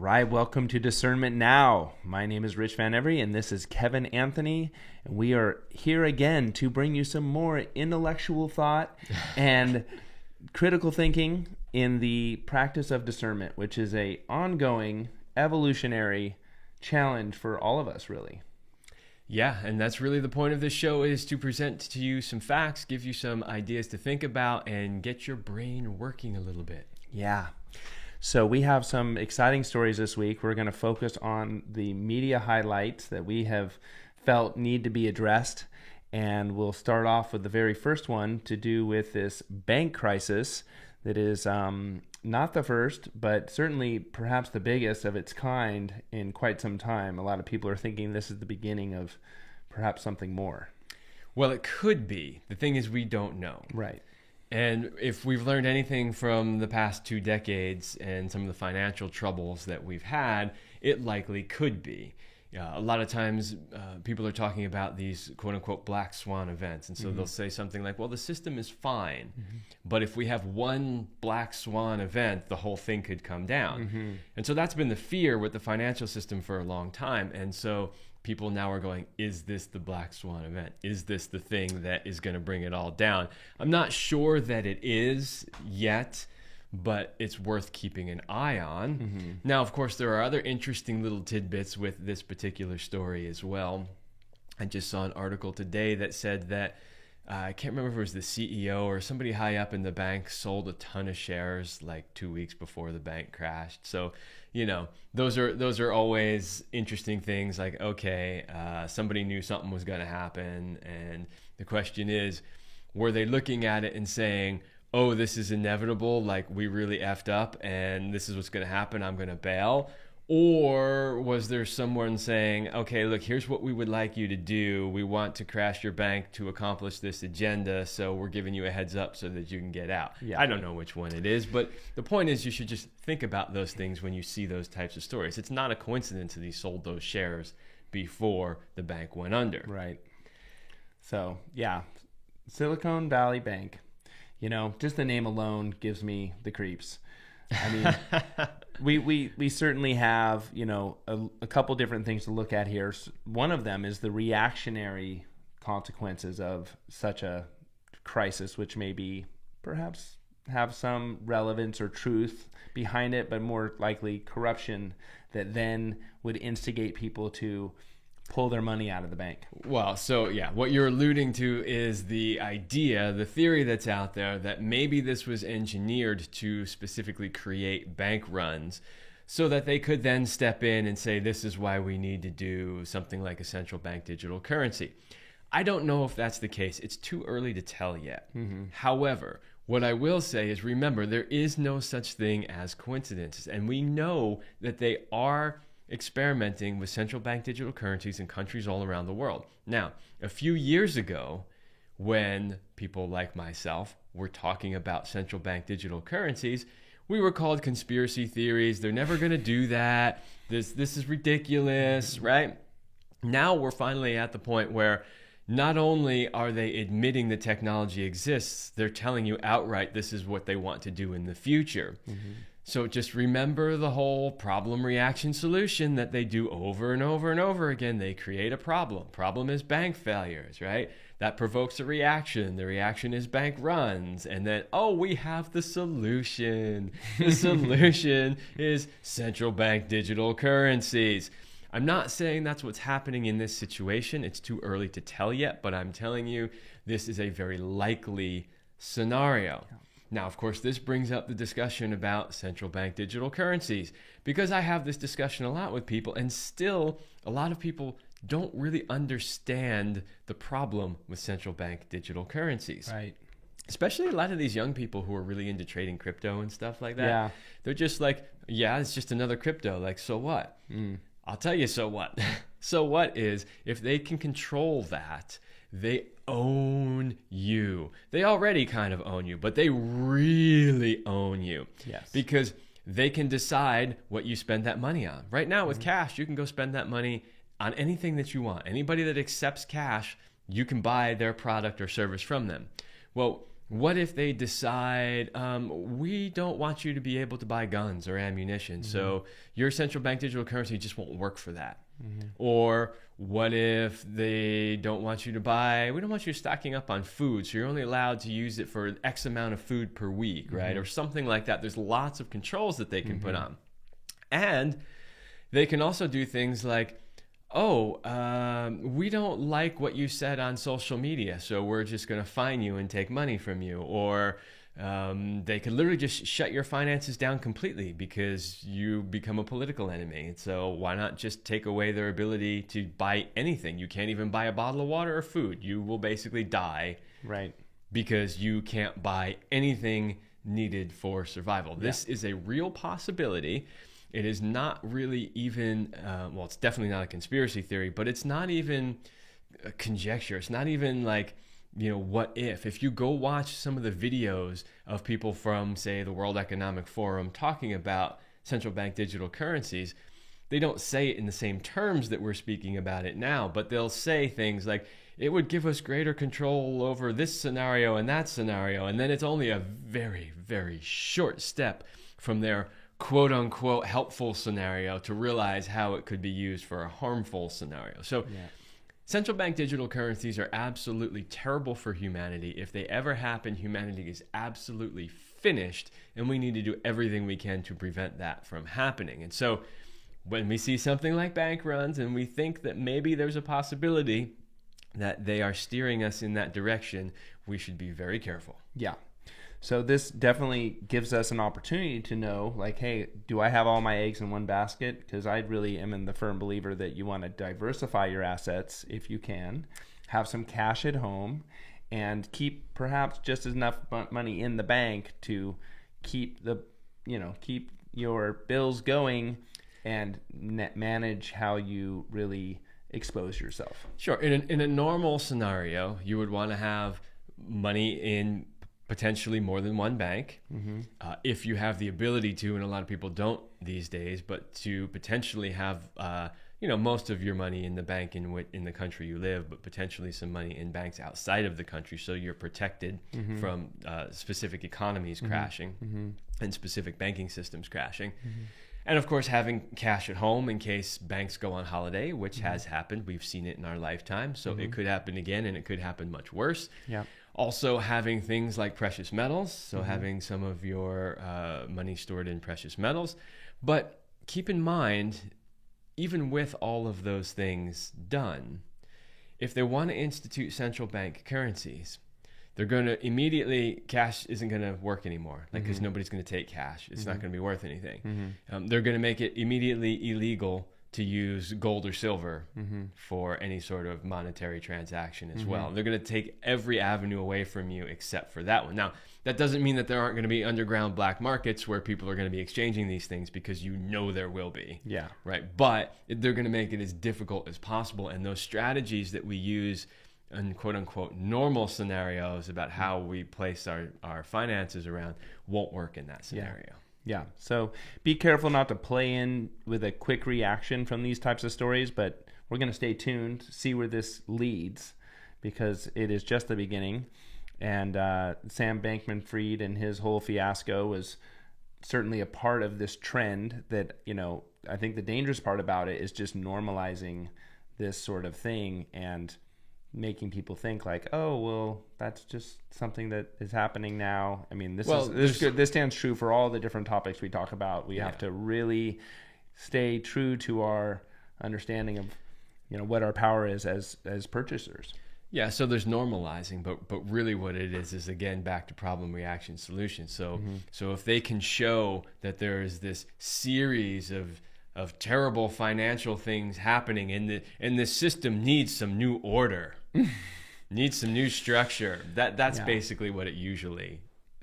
right, welcome to Discernment Now. My name is Rich Van Every, and this is Kevin Anthony, and we are here again to bring you some more intellectual thought and critical thinking in the practice of discernment, which is a ongoing evolutionary challenge for all of us, really. Yeah, and that's really the point of this show, is to present to you some facts, give you some ideas to think about, and get your brain working a little bit. Yeah. So we have some exciting stories this week. We're going to focus on the media highlights that we have felt need to be addressed. And we'll start off with the very first one to do with this bank crisis that is not the first, but certainly perhaps the biggest of its kind in quite some time. A lot of people are thinking this is the beginning of perhaps something more. Well, it could be. The thing is, we don't know. Right. And if we've learned anything from the past 2 decades and some of the financial troubles that we've had, it likely could be. A lot of times people are talking about these quote-unquote black swan events. And so they'll say something like, well, the system is fine. But if we have one black swan event, the whole thing could come down. And so that's been the fear with the financial system for a long time. And so people now are going, is this the black swan event? Is this the thing that is going to bring it all down? I'm not sure that it is yet, but it's worth keeping an eye on. Now, of course, there are other interesting little tidbits with this particular story as well. I just saw an article today that said that, I can't remember if it was the CEO or somebody high up in the bank sold a ton of shares like 2 weeks before the bank crashed. So, you know, those are always interesting things. Like, okay, somebody knew something was going to happen. And the question is, were they looking at it and saying, oh, this is inevitable, like we really effed up and this is what's going to happen, I'm going to bail? Or was there someone saying, okay, look, here's what we would like you to do. We want to crash your bank to accomplish this agenda, so we're giving you a heads up so that you can get out. Yeah. I don't know which one it is, but the point is you should just think about those things when you see those types of stories. It's not a coincidence that he sold those shares before the bank went under. Right. So, yeah, Silicon Valley Bank. You know, just the name alone gives me the creeps. I mean, we certainly have, you know, a couple different things to look at here. One of them is the reactionary consequences of such a crisis, which maybe perhaps have some relevance or truth behind it, but more likely corruption that then would instigate people to pull their money out of the bank. Well, so yeah, what you're alluding to is the idea, the theory that's out there that maybe this was engineered to specifically create bank runs so that they could then step in and say, this is why we need to do something like a central bank digital currency. I don't know if that's the case. It's too early to tell yet. However, what I will say is, remember, there is no such thing as coincidences. And we know that they are experimenting with central bank digital currencies in countries all around the world. Now, a few years ago, when people like myself were talking about central bank digital currencies, we were called conspiracy theories. They're never going to do that. This is ridiculous, right? Now we're finally at the point where not only are they admitting the technology exists, they're telling you outright this is what they want to do in the future. So just remember the whole problem, reaction, solution that they do over and over and over again. They create a problem. Problem is bank failures, right? That provokes a reaction. The reaction is bank runs. And then, oh, we have the solution. The solution is central bank digital currencies. I'm not saying that's what's happening in this situation. It's too early to tell yet, but I'm telling you this is a very likely scenario. Now, of course, this brings up the discussion about central bank digital currencies, because I have this discussion a lot with people, and still a lot of people don't really understand the problem with central bank digital currencies. Right. Especially a lot of these young people who are really into trading crypto and stuff like that. Yeah. They're just like, yeah, it's just another crypto. Like, so what? I'll tell you, so what? So what is, if they can control that, they own you. They already kind of own you, but they really own you. Yes. Because they can decide what you spend that money on. Right now with cash, you can go spend that money on anything that you want. Anybody that accepts cash, you can buy their product or service from them. Well, What if they decide, we don't want you to be able to buy guns or ammunition, so your central bank digital currency just won't work for that? Or what if they don't want you to buy, we don't want you stocking up on food, so you're only allowed to use it for X amount of food per week, right? Or something like that. There's lots of controls that they can put on. And they can also do things like, we don't like what you said on social media, so we're just going to fine you and take money from you. Or they could literally just shut your finances down completely because you become a political enemy. So why not just take away their ability to buy anything? You can't even buy a bottle of water or food. You will basically die. Right. Because you can't buy anything needed for survival. This is a real possibility. It is not really even, it's definitely not a conspiracy theory, but it's not even a conjecture. It's not even like, what if? If you go watch some of the videos of people from, say, the World Economic Forum talking about central bank digital currencies, they don't say it in the same terms that we're speaking about it now, but they'll say things like, it would give us greater control over this scenario and that scenario. And then it's only a very, very short step from their quote unquote helpful scenario to realize how it could be used for a harmful scenario. So central bank digital currencies are absolutely terrible for humanity. If they ever happen, humanity is absolutely finished, and we need to do everything we can to prevent that from happening. And so when we see something like bank runs and we think that maybe there's a possibility that they are steering us in that direction, we should be very careful. Yeah. So this definitely gives us an opportunity to know, like, hey, do I have all my eggs in one basket? Because I really am in the firm believer that you want to diversify your assets if you can, have some cash at home, and keep perhaps just enough money in the bank to keep keep your bills going and manage how you really expose yourself. Sure. In a normal scenario, you would want to have money in potentially more than one bank, if you have the ability to, and a lot of people don't these days, but to potentially have most of your money in the bank in the country you live, but potentially some money in banks outside of the country, so you're protected from specific economies crashing and specific banking systems crashing. And of course, having cash at home in case banks go on holiday, which has happened. We've seen it in our lifetime, so it could happen again, and it could happen much worse. Yeah. Also having things like precious metals, so having some of your money stored in precious metals. But keep in mind, even with all of those things done, if they want to institute central bank currencies, they're going to immediately, cash isn't going to work anymore, because nobody's going to take cash. It's not going to be worth anything. They're going to make it immediately illegal to use gold or silver for any sort of monetary transaction as well. They're going to take every avenue away from you except for that one. Now, that doesn't mean that there aren't going to be underground black markets where people are going to be exchanging these things, because there will be. Yeah. Right. But they're going to make it as difficult as possible. And those strategies that we use in quote unquote normal scenarios about how we place our finances around won't work in that scenario. Yeah. So be careful not to play in with a quick reaction from these types of stories, but we're going to stay tuned to see where this leads, because it is just the beginning. And Sam Bankman-Fried and his whole fiasco was certainly a part of this trend that, I think the dangerous part about it is just normalizing this sort of thing and making people think like, oh, well, that's just something that is happening now. I mean, this stands true for all the different topics we talk about. We have to really stay true to our understanding of, what our power is as purchasers. Yeah, so there's normalizing, but really what it is again back to problem, reaction, solution. So if they can show that there is this series of terrible financial things happening and the system needs some new order, needs some new structure. That's basically what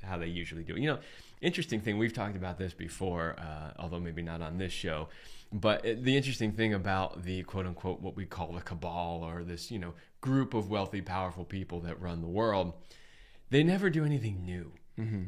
how they usually do. Interesting thing, we've talked about this before, although maybe not on this show, but the interesting thing about the quote unquote what we call the cabal, or this group of wealthy, powerful people that run the world, they never do anything new.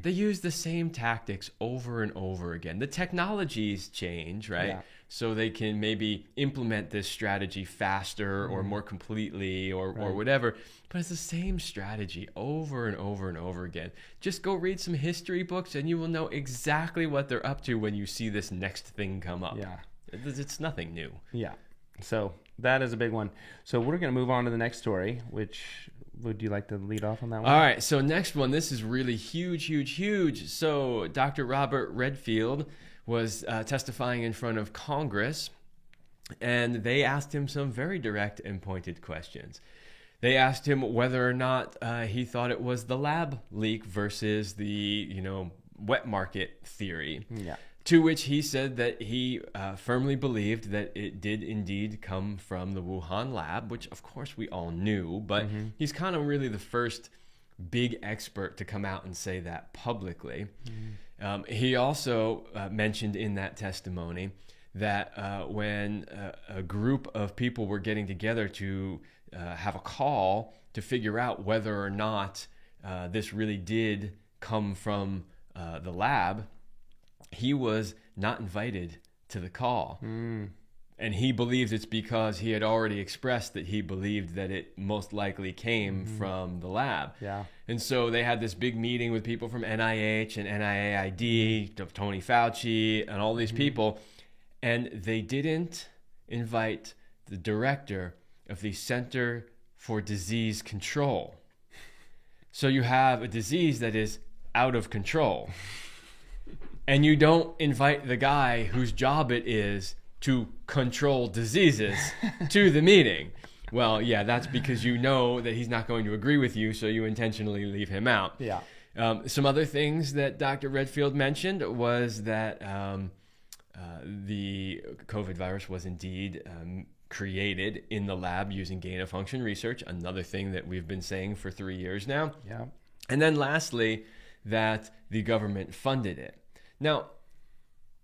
They use the same tactics over and over again. The technologies change, right? Yeah. So they can maybe implement this strategy faster or more completely or whatever. But it's the same strategy over and over and over again. Just go read some history books and you will know exactly what they're up to when you see this next thing come up. Yeah. It's nothing new. Yeah. So that is a big one. So we're going to move on to the next story, which would you like to lead off on that one? All right. So next one, this is really huge, huge, huge. So Dr. Robert Redfield was testifying in front of Congress, and they asked him some very direct and pointed questions. They asked him whether or not he thought it was the lab leak versus the, wet market theory. Yeah. To which he said that he firmly believed that it did indeed come from the Wuhan lab, which of course we all knew, but he's kind of really the first big expert to come out and say that publicly. He also mentioned in that testimony that when a group of people were getting together to have a call to figure out whether or not this really did come from the lab, he was not invited to the call. And he believes it's because he had already expressed that he believed that it most likely came from the lab. Yeah. And so they had this big meeting with people from NIH and NIAID, Tony Fauci, and all these people. And they didn't invite the director of the Center for Disease Control. So you have a disease that is out of control. And you don't invite the guy whose job it is to control diseases to the meeting. Well, yeah, that's because you know that he's not going to agree with you, so you intentionally leave him out. Yeah. Some other things that Dr. Redfield mentioned was that the COVID virus was indeed created in the lab using gain-of-function research, another thing that we've been saying for 3 years now. Yeah. And then lastly, that the government funded it. Now,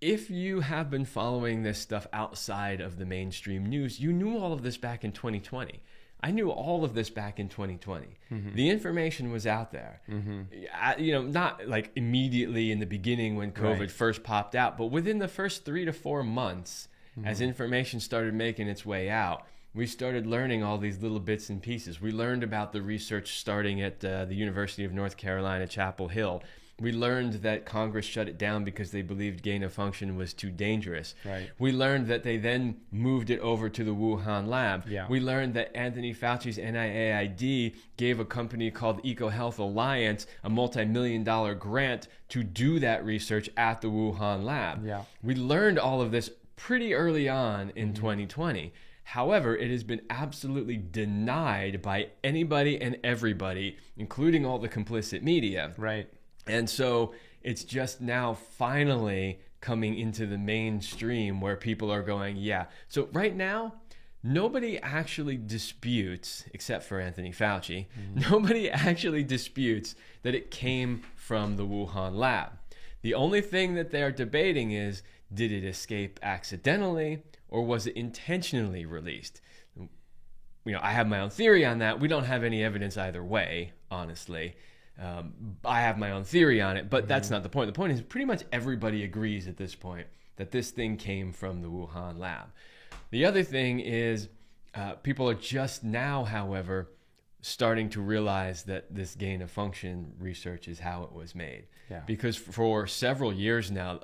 if you have been following this stuff outside of the mainstream news, you knew all of this back in 2020. I knew all of this back in 2020. The information was out there. Not like immediately in the beginning when COVID first popped out, but within the first 3 to 4 months, as information started making its way out, we started learning all these little bits and pieces. We learned about the research starting at the University of North Carolina, Chapel Hill. We learned that Congress shut it down because they believed gain of function was too dangerous. Right. We learned that they then moved it over to the Wuhan lab. Yeah. We learned that Anthony Fauci's NIAID gave a company called EcoHealth Alliance a multi-million-dollar grant to do that research at the Wuhan lab. Yeah. We learned all of this pretty early on in 2020. However, it has been absolutely denied by anybody and everybody, including all the complicit media. Right. And so it's just now finally coming into the mainstream where people are going, yeah. So right now, nobody actually disputes, except for Anthony Fauci, nobody actually disputes that it came from the Wuhan lab. The only thing that they're debating is, did it escape accidentally or was it intentionally released? I have my own theory on that. We don't have any evidence either way, honestly. I have my own theory on it, but that's not the point. The point is pretty much everybody agrees at this point that this thing came from the Wuhan lab. The other thing is people are just now, however, starting to realize that this gain of function research is how it was made. Yeah. Because for several years now,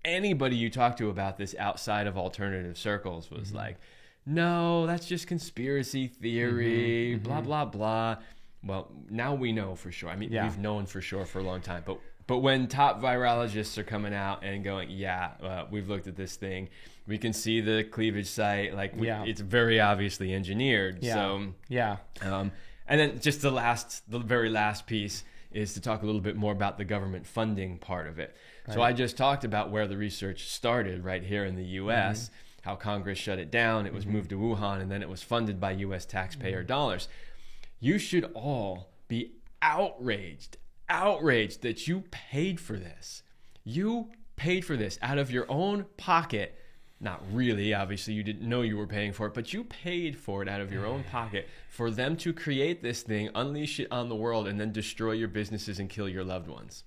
anybody you talk to about this outside of alternative circles was like, no, that's just conspiracy theory, blah, blah, blah. Well, now we know for sure. I mean, we've known for sure for a long time. But when top virologists are coming out and going, we've looked at this thing, we can see the cleavage site. It's very obviously engineered. Yeah. So, and then just the very last piece is to talk a little bit more about the government funding part of it. Right. So I just talked about where the research started right here in the U.S., how Congress shut it down. It was moved to Wuhan, and then it was funded by U.S. taxpayer dollars. You should all be outraged that you paid for this. You paid for this out of your own pocket not really, obviously you didn't know you were paying for it, but you paid for it out of your own pocket for them to create this thing, unleash it on the world, and then destroy your businesses and kill your loved ones.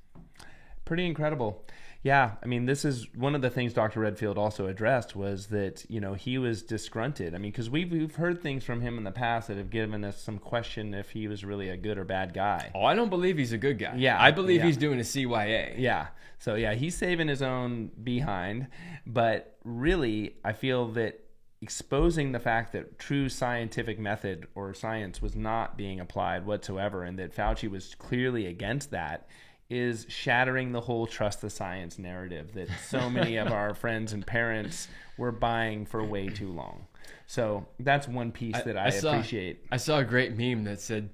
Pretty incredible. Yeah, I mean, this is one of the things Dr. Redfield also addressed was that, he was disgruntled. I mean, because we've heard things from him in the past that have given us some question if he was really a good or bad guy. Oh, I don't believe he's a good guy. Yeah. I believe he's doing a CYA. Yeah. So, yeah, he's saving his own behind. But really, I feel that exposing the fact that true scientific method or science was not being applied whatsoever and that Fauci was clearly against that is shattering the whole trust the science narrative that so many of our friends and parents were buying for way too long. So that's one piece that I appreciate. I saw a great meme that said,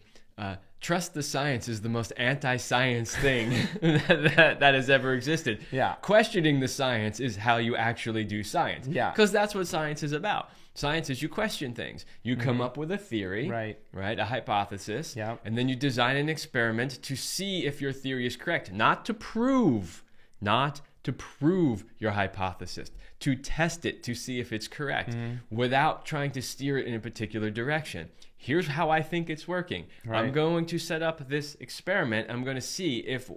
trust the science is the most anti-science thing that has ever existed. Yeah. Questioning the science is how you actually do science. Yeah. Because that's what science is about. Science is you question things. You come up with a theory, right? A hypothesis, and then you design an experiment to see if your theory is correct, not to prove your hypothesis, to test it to see if it's correct without trying to steer it in a particular direction. Here's how I think it's working. Right. I'm going to set up this experiment. I'm going to see if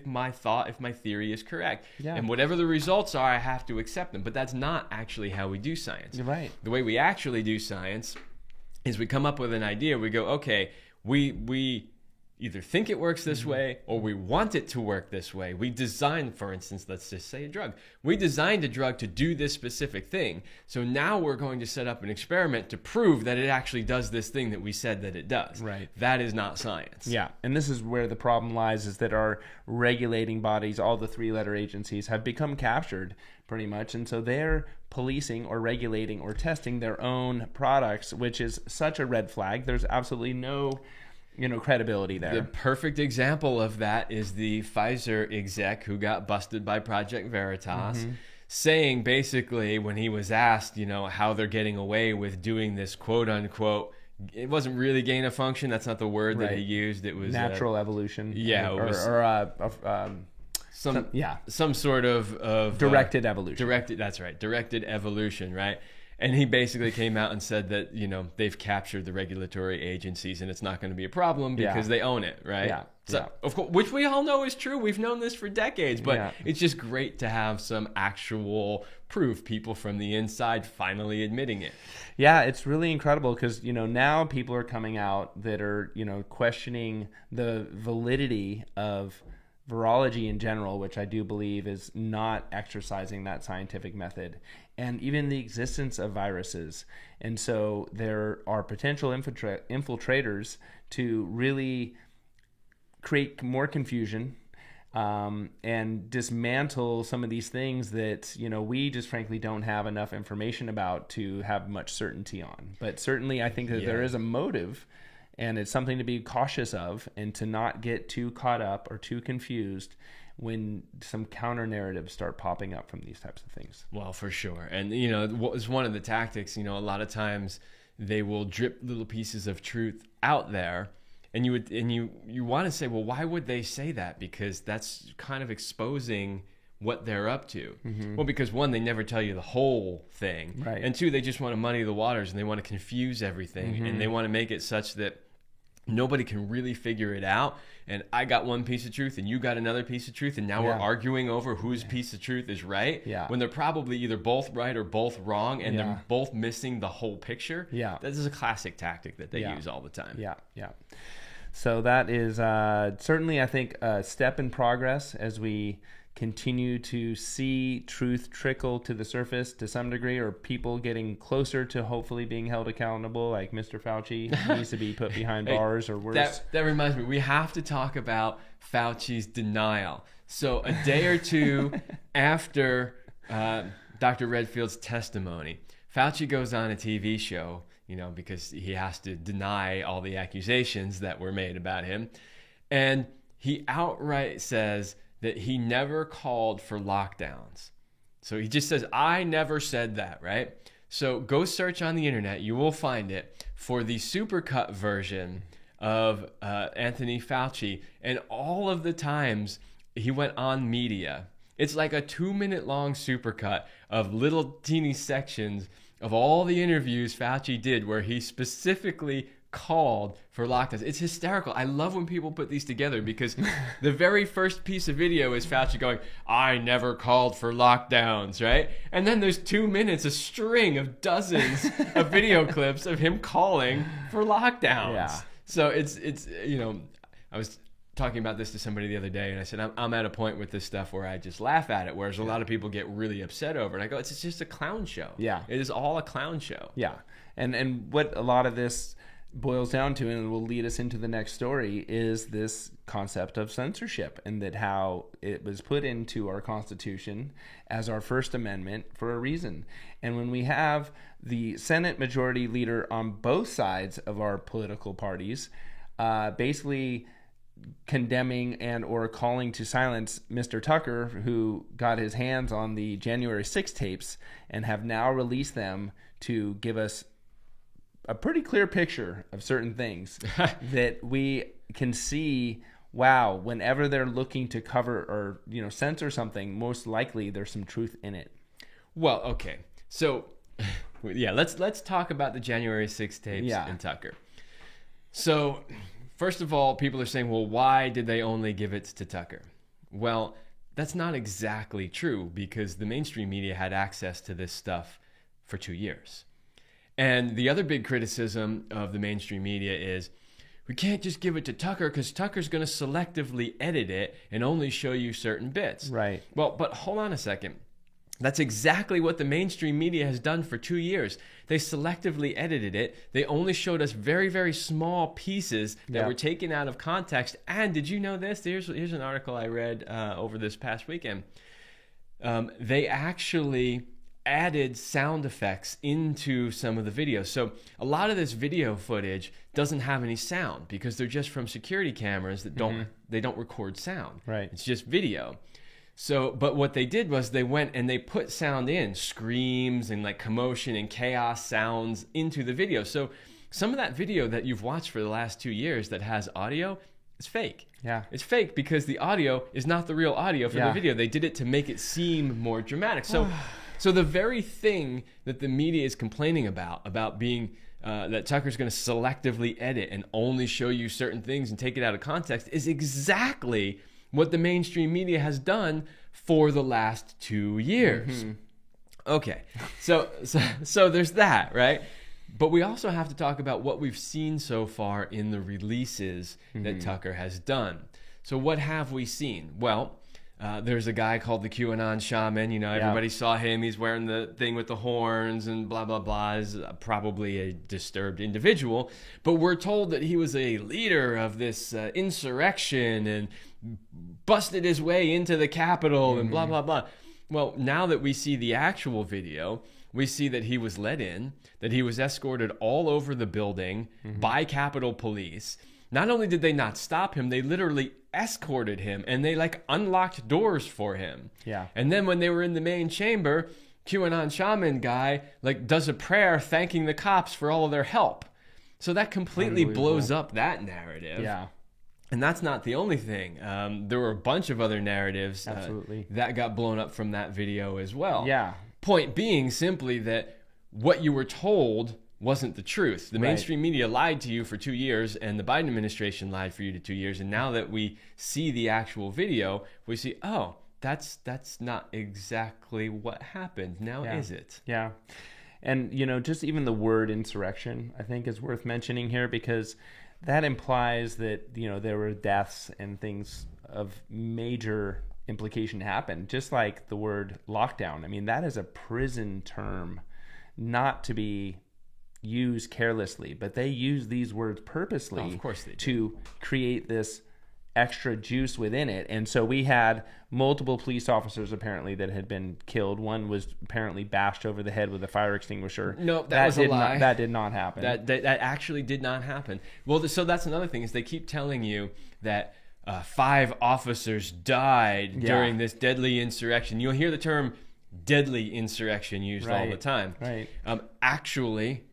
my theory is correct. Yeah. And whatever the results are, I have to accept them. But that's not actually how we do science. You're right. The way we actually do science is we come up with an idea. We go, okay, we either think it works this way or we want it to work this way. We designed, for instance, let's just say a drug. We designed a drug to do this specific thing. So now we're going to set up an experiment to prove that it actually does this thing that we said that it does. Right. That is not science. Yeah. And this is where the problem lies, is that our regulating bodies, all the three-letter agencies, have become captured pretty much. And so they're policing or regulating or testing their own products, which is such a red flag. There's absolutely no credibility there. The perfect example of that is the Pfizer exec who got busted by Project Veritas, saying basically when he was asked, how they're getting away with doing this quote unquote, it wasn't really gain of function. That's not the word that he used. It was natural evolution. Yeah. Some sort of directed evolution. Directed evolution, right? And he basically came out and said that, they've captured the regulatory agencies and it's not going to be a problem because they own it, right? Yeah. So, of course, which we all know is true. We've known this for decades, but it's just great to have some actual proof, people from the inside finally admitting it. Yeah, it's really incredible because, now people are coming out that are, questioning the validity of virology in general, which I do believe is not exercising that scientific method, and even the existence of viruses. And so there are potential infiltrators to really create more confusion and dismantle some of these things that, we just frankly don't have enough information about to have much certainty on. But certainly I think that there is a motive, and it's something to be cautious of and to not get too caught up or too confused when some counter narratives start popping up from these types of things. Well, for sure. And, it's one of the tactics, a lot of times they will drip little pieces of truth out there. And you want to say, well, why would they say that? Because that's kind of exposing what they're up to. Well, because one, they never tell you the whole thing. Right. And two, they just want to muddy the waters and they want to confuse everything. And they want to make it such that nobody can really figure it out. And I got one piece of truth and you got another piece of truth. And now we're arguing over whose piece of truth is right. Yeah. When they're probably either both right or both wrong. And they're both missing the whole picture. Yeah. This is a classic tactic that they use all the time. Yeah. Yeah. So that is certainly, I think, a step in progress as we continue to see truth trickle to the surface to some degree, or people getting closer to hopefully being held accountable, like Mr. Fauci needs to be put behind bars or worse. That reminds me, we have to talk about Fauci's denial. So a day or two after Dr. Redfield's testimony, Fauci goes on a TV show, because he has to deny all the accusations that were made about him. And he outright says that he never called for lockdowns. So he just says, I never said that, right? So go search on the internet. You will find it for the supercut version of Anthony Fauci. And all of the times he went on media It's like a 2-minute long supercut of little teeny sections of all the interviews Fauci did where he specifically called for lockdowns. It's hysterical. I love when people put these together because the very first piece of video is Fauci going, I never called for lockdowns, right? And then there's 2 minutes, a string of dozens of video clips of him calling for lockdowns. Yeah. So it's I was talking about this to somebody the other day, and I said, I'm at a point with this stuff where I just laugh at it, whereas a lot of people get really upset over it. And I go, it's just a clown show. Yeah. It is all a clown show. Yeah. And what a lot of this boils down to, and will lead us into the next story, is this concept of censorship, and that how it was put into our Constitution as our First Amendment for a reason. And when we have the Senate Majority Leader on both sides of our political parties basically condemning and or calling to silence Mr. Tucker, who got his hands on the January 6 tapes and have now released them to give us a pretty clear picture of certain things that we can see. Wow, whenever they're looking to cover or censor something, most likely there's some truth in it. Well, okay, so yeah, let's talk about the January 6 tapes and Tucker. So first of all, people are saying, well, why did they only give it to Tucker? Well, that's not exactly true, because the mainstream media had access to this stuff for 2 years. And the other big criticism of the mainstream media is we can't just give it to Tucker because Tucker's going to selectively edit it and only show you certain bits. Right. Well, but hold on a second. That's exactly what the mainstream media has done for 2 years. They selectively edited it. They only showed us very, very small pieces that were taken out of context. And did you know this? Here's an article I read over this past weekend. They actually added sound effects into some of the videos. So a lot of this video footage doesn't have any sound because they're just from security cameras that don't record sound. Right. It's just video. So, but what they did was they went and they put sound in, screams and like commotion and chaos sounds into the video. So some of that video that you've watched for the last 2 years that has audio, it's fake. Yeah. It's fake because the audio is not the real audio for the video. They did it to make it seem more dramatic. So the very thing that the media is complaining about being that Tucker's going to selectively edit and only show you certain things and take it out of context, is exactly what the mainstream media has done for the last 2 years. Mm-hmm. Okay, so there's that, right? But we also have to talk about what we've seen so far in the releases that Tucker has done. So what have we seen? Well, there's a guy called the QAnon shaman. Everybody saw him. He's wearing the thing with the horns and blah, blah, blah. Is probably a disturbed individual. But we're told that he was a leader of this insurrection and busted his way into the Capitol and blah, blah, blah. Well, now that we see the actual video, we see that he was let in, that he was escorted all over the building by Capitol Police. Not only did they not stop him, they literally escorted him and they unlocked doors for him. Yeah. And then when they were in the main chamber, QAnon shaman guy does a prayer thanking the cops for all of their help. So that completely blows up that narrative. Yeah. And that's not the only thing. There were a bunch of other narratives that got blown up from that video as well. Yeah. Point being simply that what you were told wasn't the truth. The mainstream media lied to you for 2 years, and the Biden administration lied for you to 2 years. And now that we see the actual video, we see, oh, that's not exactly what happened. Now is it? Yeah. And, just even the word insurrection, I think, is worth mentioning here, because that implies that, there were deaths and things of major implication happened, just like the word lockdown. I mean, that is a prison term, not to be used carelessly, but they use these words purposely of course they do. To create this extra juice within it. And so we had multiple police officers apparently that had been killed. One was apparently bashed over the head with a fire extinguisher. No, that was a lie. That did not happen. That actually did not happen. Well, so that's another thing, is they keep telling you that 5 officers died during this deadly insurrection. You'll hear the term deadly insurrection used all the time. Right. Actually,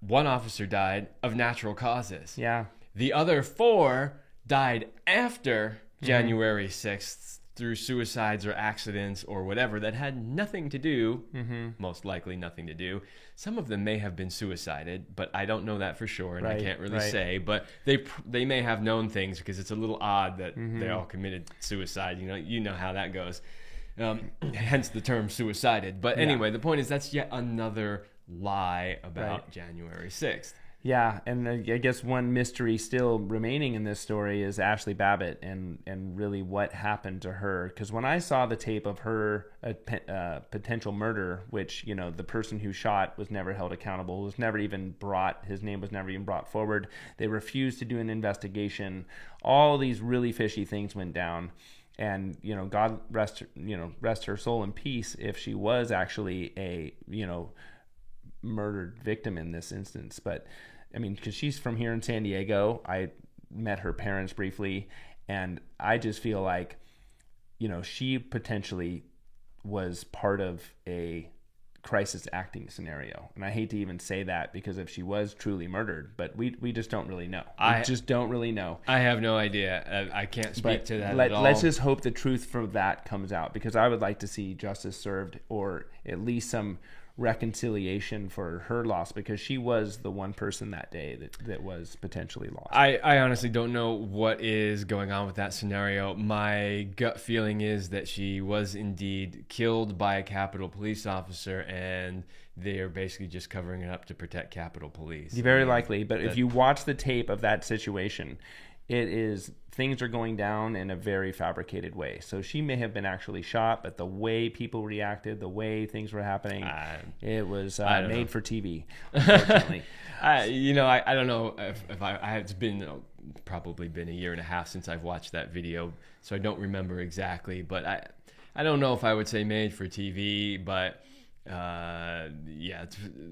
1 officer died of natural causes. Yeah. The other 4 died after January 6th through suicides or accidents or whatever that had nothing to do, most likely nothing to do. Some of them may have been suicided, but I don't know that for sure, and I can't really say. But they may have known things, because it's a little odd that they all committed suicide. You know how that goes. Hence the term suicided. But anyway, the point is that's yet another lie about January 6th. Yeah, and I guess one mystery still remaining in this story is Ashley Babbitt and really what happened to her. Because when I saw the tape of her potential murder, which, the person who shot was never held accountable, his name was never even brought forward. They refused to do an investigation. All these really fishy things went down. And, God rest her soul in peace if she was actually a, murdered victim in this instance. But I mean, because she's from here in San Diego, I met her parents briefly, and I just feel like, she potentially was part of a crisis acting scenario. And I hate to even say that, because if she was truly murdered, but we just don't really know. I just don't really know. I have no idea. I can't speak to that at all. Let's just hope the truth from that comes out, because I would like to see justice served, or at least some reconciliation for her loss, because she was the one person that day that was potentially lost. I honestly don't know what is going on with that scenario. My gut feeling is that she was indeed killed by a Capitol Police officer, and they are basically just covering it up to protect Capitol Police. Very likely, but if you watch the tape of that situation, things are going down in a very fabricated way. So she may have been actually shot, but the way people reacted, the way things were happening, it was made for TV, unfortunately. I don't know if it's been probably been a year and a half since I've watched that video, so I don't remember exactly. But I don't know if I would say made for TV, but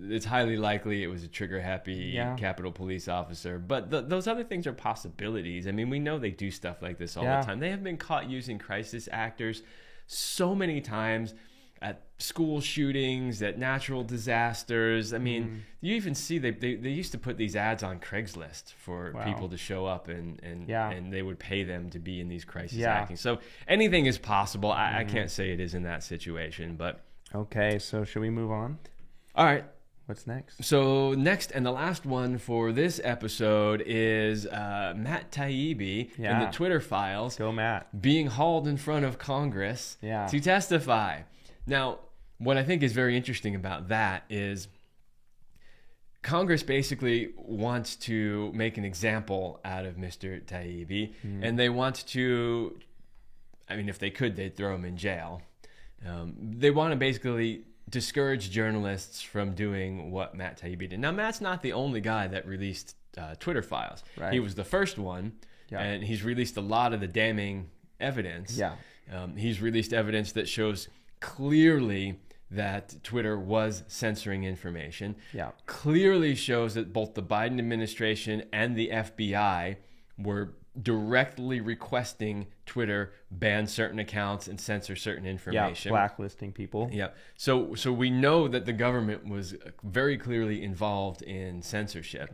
it's highly likely it was a trigger-happy Capitol Police officer. But those other things are possibilities. I mean, we know they do stuff like this all the time. They have been caught using crisis actors so many times at school shootings, at natural disasters. I mean, you even see they used to put these ads on Craigslist for people to show up, and they would pay them to be in these crisis acting. So anything is possible. I can't say it is in that situation, but... Okay, so should we move on? All right. What's next? So next, and the last one for this episode, is Matt Taibi in the Twitter files. Go Matt. Being hauled in front of Congress to testify. Now, what I think is very interesting about that is Congress basically wants to make an example out of Mr. Taibi, and they want to, I mean, if they could, they'd throw him in jail. They want to basically discourage journalists from doing what Matt Taibi did. Now, Matt's not the only guy that released Twitter files. Right. He was the first one, and he's released a lot of the damning evidence. He's released evidence that shows clearly that Twitter was censoring information. Clearly shows that both the Biden administration and the FBI were directly requesting Twitter ban certain accounts and censor certain information. Blacklisting people. So we know that the government was very clearly involved in censorship.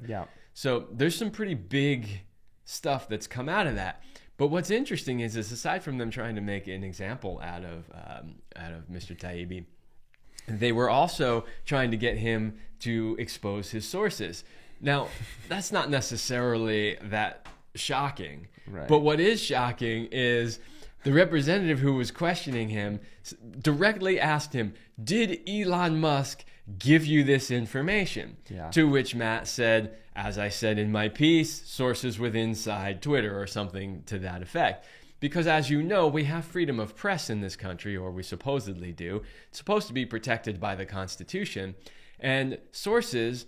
So there's some pretty big stuff that's come out of that. But what's interesting is aside from them trying to make an example out of Mr. Taibi, they were also trying to get him to expose his sources. Now, that's not necessarily that shocking. Right. But what is shocking is the representative who was questioning him directly asked him, did Elon Musk give you this information? To which Matt said, as I said in my piece, sources with inside Twitter, or something to that effect. Because as you know, we have freedom of press in this country, or we supposedly do. It's supposed to be protected by the Constitution. And sources,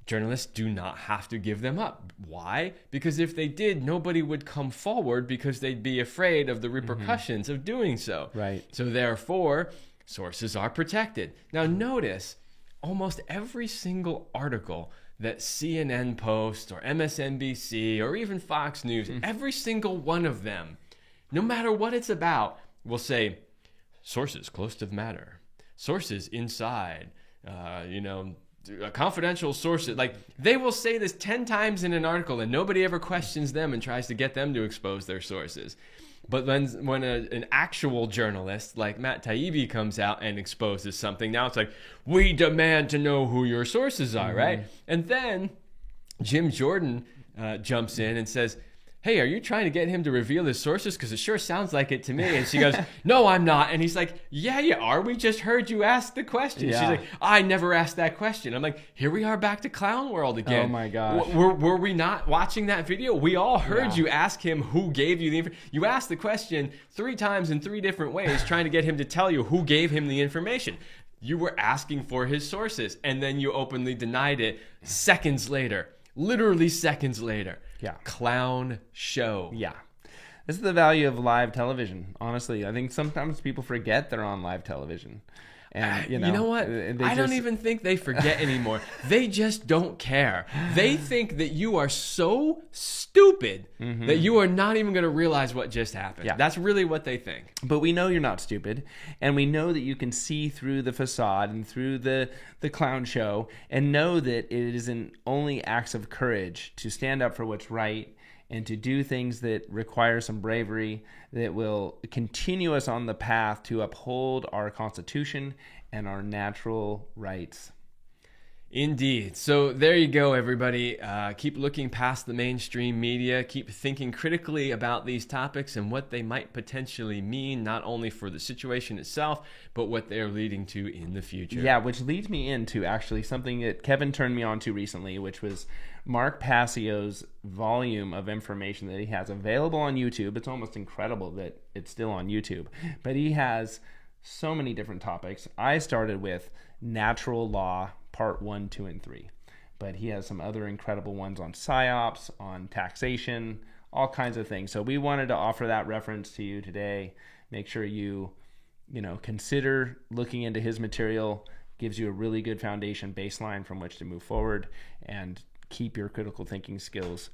journalists do not have to give them up. Why? Because if they did, nobody would come forward because they'd be afraid of the repercussions of doing so. Right. So therefore, sources are protected. Now notice, almost every single article that CNN posts, or MSNBC, or even Fox News, every single one of them, no matter what it's about, will say, sources close to the matter, sources inside, confidential sources. Like, they will say this 10 times in an article and nobody ever questions them and tries to get them to expose their sources. But then when an actual journalist like Matt Taibi comes out and exposes something, now it's like, we demand to know who your sources are, right? And then Jim Jordan jumps in and says, hey, are you trying to get him to reveal his sources? Because it sure sounds like it to me. And she goes, no, I'm not. And he's like, yeah, you are. We just heard you ask the question. Yeah. She's like, I never asked that question. I'm like, here we are back to clown world again. Oh, my gosh. Were we not watching that video? We all heard you ask him who gave you the information. You asked the question 3 times in 3 different ways, trying to get him to tell you who gave him the information. You were asking for his sources, and then you openly denied it seconds later. Literally seconds later. Yeah. Clown show. Yeah. This is the value of live television. Honestly, I think sometimes people forget they're on live television. And you know what? I don't even think they forget anymore. They just don't care. They think that you are so stupid that you are not even going to realize what just happened. Yeah. That's really what they think. But we know you're not stupid, and we know that you can see through the facade and through the clown show, and know that it isn't only acts of courage to stand up for what's right and to do things that require some bravery that will continue us on the path to uphold our Constitution and our natural rights. Indeed. So there you go, everybody. Keep looking past the mainstream media. Keep thinking critically about these topics and what they might potentially mean, not only for the situation itself, but what they're leading to in the future. Yeah, which leads me into actually something that Kevin turned me on to recently, which was Mark Passio's volume of information that he has available on YouTube. It's almost incredible that it's still on YouTube. But he has so many different topics. I started with natural law, part 1, 2, and 3. But he has some other incredible ones on psyops, on taxation, all kinds of things. So we wanted to offer that reference to you today. Make sure you consider looking into his material. Gives you a really good foundation baseline from which to move forward and keep your critical thinking skills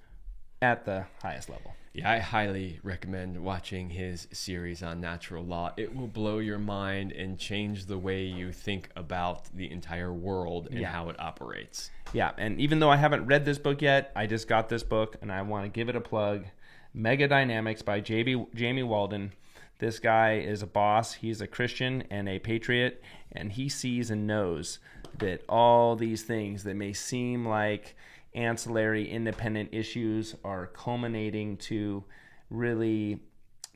at the highest level. Yeah, I highly recommend watching his series on natural law. It will blow your mind and change the way you think about the entire world and how it operates. Yeah, and even though I haven't read this book yet, I just got this book and I want to give it a plug. Mega Dynamics by Jamie Walden. This guy is a boss. He's a Christian and a patriot, and he sees and knows that all these things that may seem like ancillary independent issues are culminating to really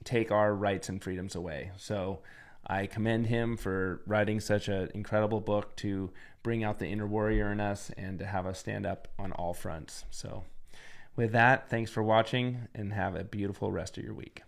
take our rights and freedoms away. So I commend him for writing such an incredible book to bring out the inner warrior in us and to have us stand up on all fronts. So with that, thanks for watching and have a beautiful rest of your week.